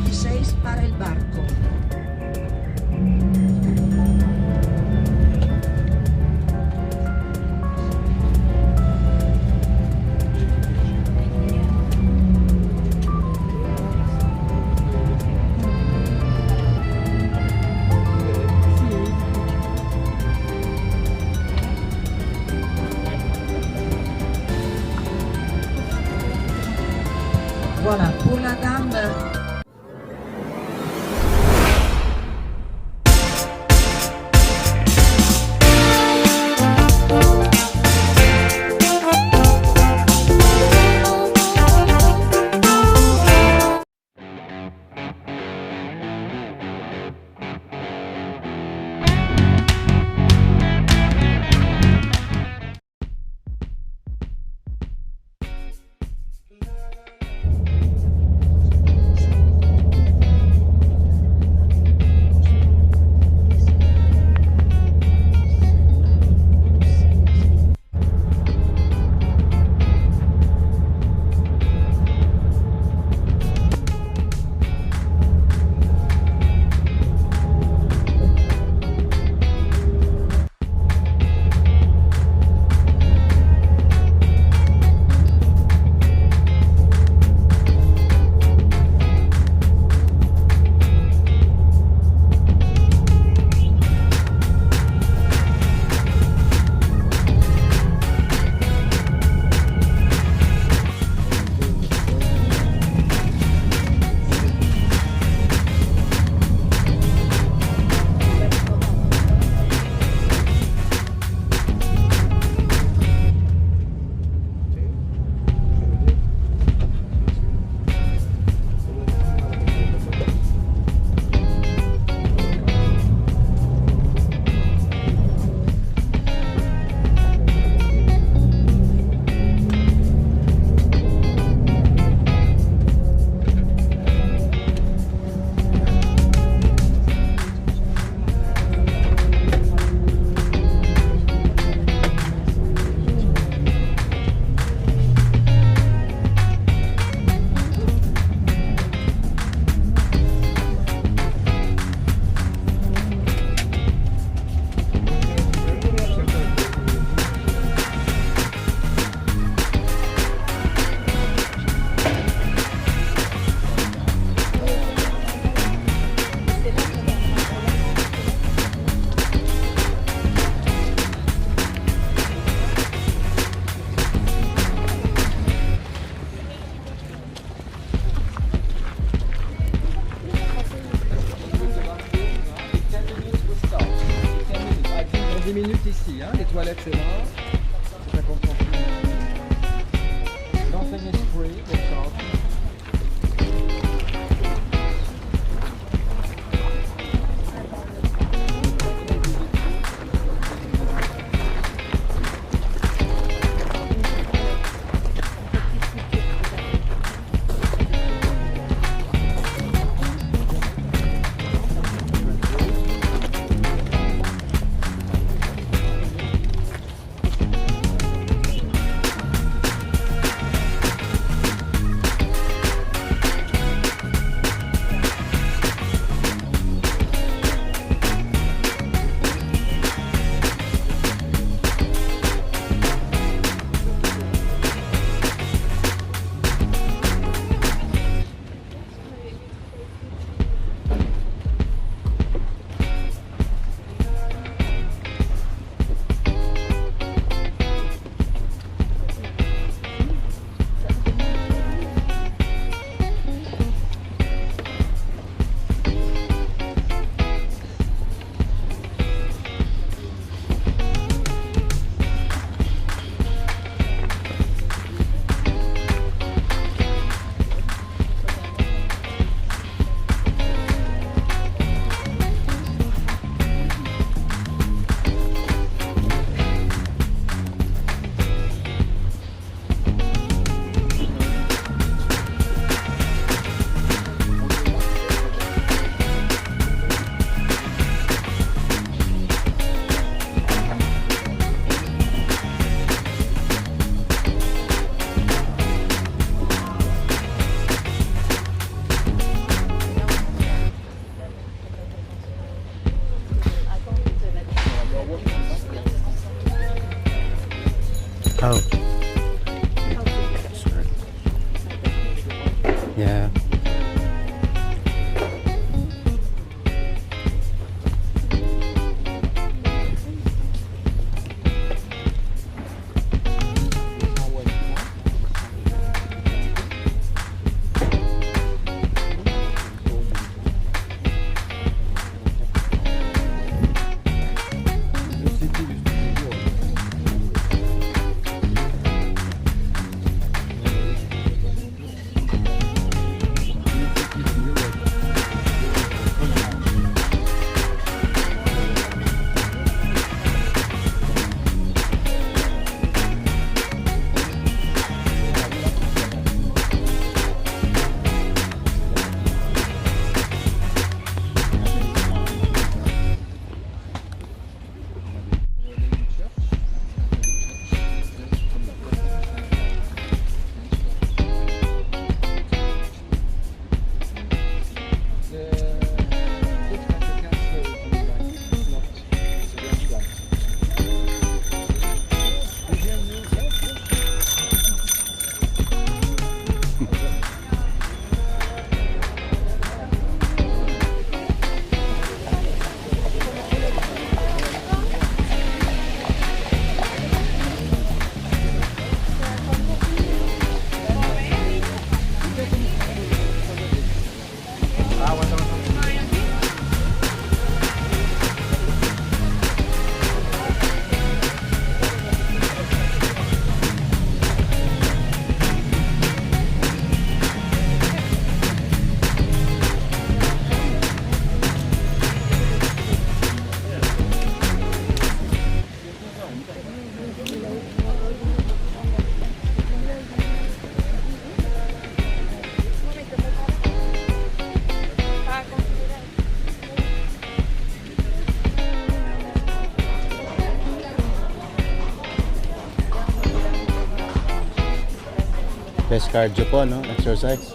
16 para el barco. Voilà, pour la dame. Ici, hein, les toilettes c'est là, c'est à comprendre. Nothing is free, it's charged. Oh. Yeah. Best cardio po, no? Exercise.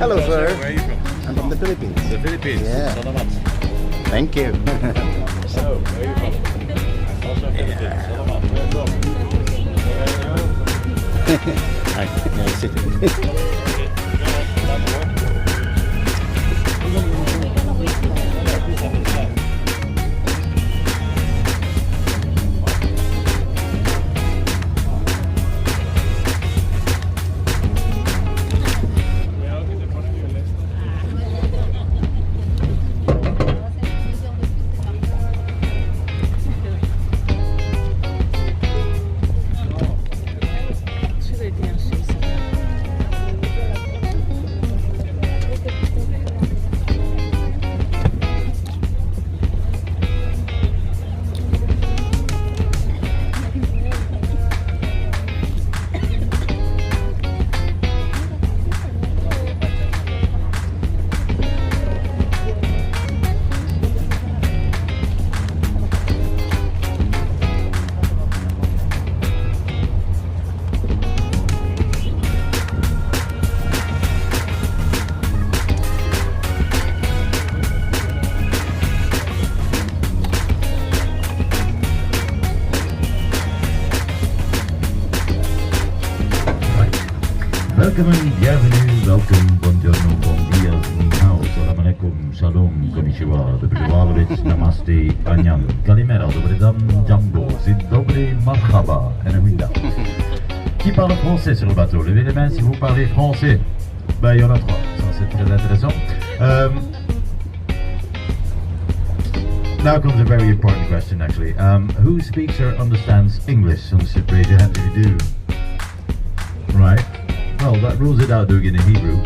Hello, sir. Where are you from? I'm from the Philippines. The Philippines. Yeah. Salamat. Thank you. So, where are you from? Also Philippines. Salamat. Where are you from? Hi. Nice to meet you. Okay. Last word. Welcome and bienvenue, welcome, buongiorno, bon dias, ni hao, salam alaikum, shalom, konnichiwa, dobry walowicz, namaste, anyan, kalimera, dobry dam, jambo, c'est dobry marhaba, and a winda. Qui parle français sur le bateau? Levez les mains si vous parlez français. Ben, il y en a trois, ça c'est très intéressant. Now comes a very important question actually. Who speaks or understands English? So should raise your hand if you do. Right. Well, that rules it out doing it in Hebrew.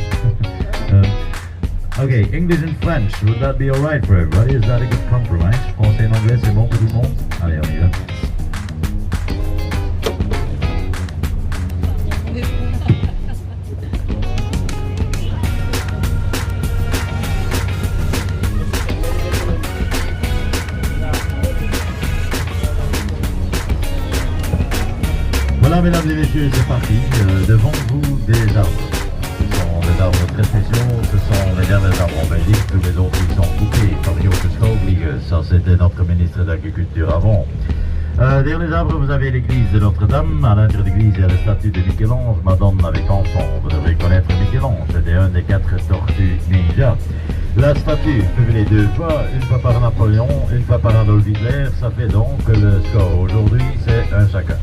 Okay, English and French. Would that be alright for everybody? Is that a good compromise? Français et anglais, c'est bon pour tout le monde? Allez, on y va. Voilà, mesdames et messieurs, c'est parti. Devant vous, des arbres. Ce sont des arbres très spéciaux. Ce sont les derniers arbres en Belgique. Tous les autres, ils sont coupés par UNESCO World. Ça, c'était notre ministre de l'Agriculture avant. Derrière les arbres, vous avez l'église de Notre Dame. À l'intérieur de l'église, il y a la statue de Michel-Ange, Madone avec enfant. Vous devrez connaître Michel-Ange. C'était un des 4 tortues ninja. La statue, publiée 2 fois, une fois par Napoléon, une fois par Adolf Hitler. Ça fait donc que le score aujourd'hui, c'est un chacun.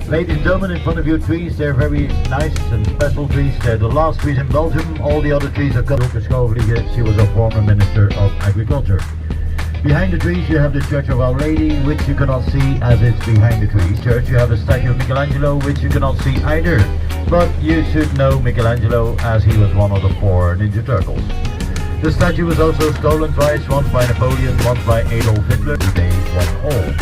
Ladies and gentlemen, in front of you trees, they're very nice and special trees. They're the last trees in Belgium. All the other trees are cut off. She was a former Minister of Agriculture. Behind the trees you have the Church of Our Lady, which you cannot see as it's behind the trees. Church, you have a statue of Michelangelo, which you cannot see either. But you should know Michelangelo as he was one of the 4 Ninja Turtles. The statue was also stolen twice, once by Napoleon, once by Adolf Hitler. They won all.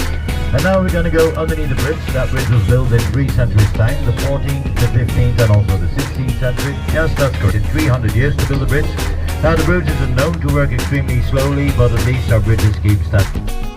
And now we're going to go underneath the bridge. That bridge was built in 3 centuries time, the 14th, the 15th and also the 16th century. Yes, that's correct. It's 300 years to build a bridge. Now the bridges are known to work extremely slowly, but at least our bridges keep standing.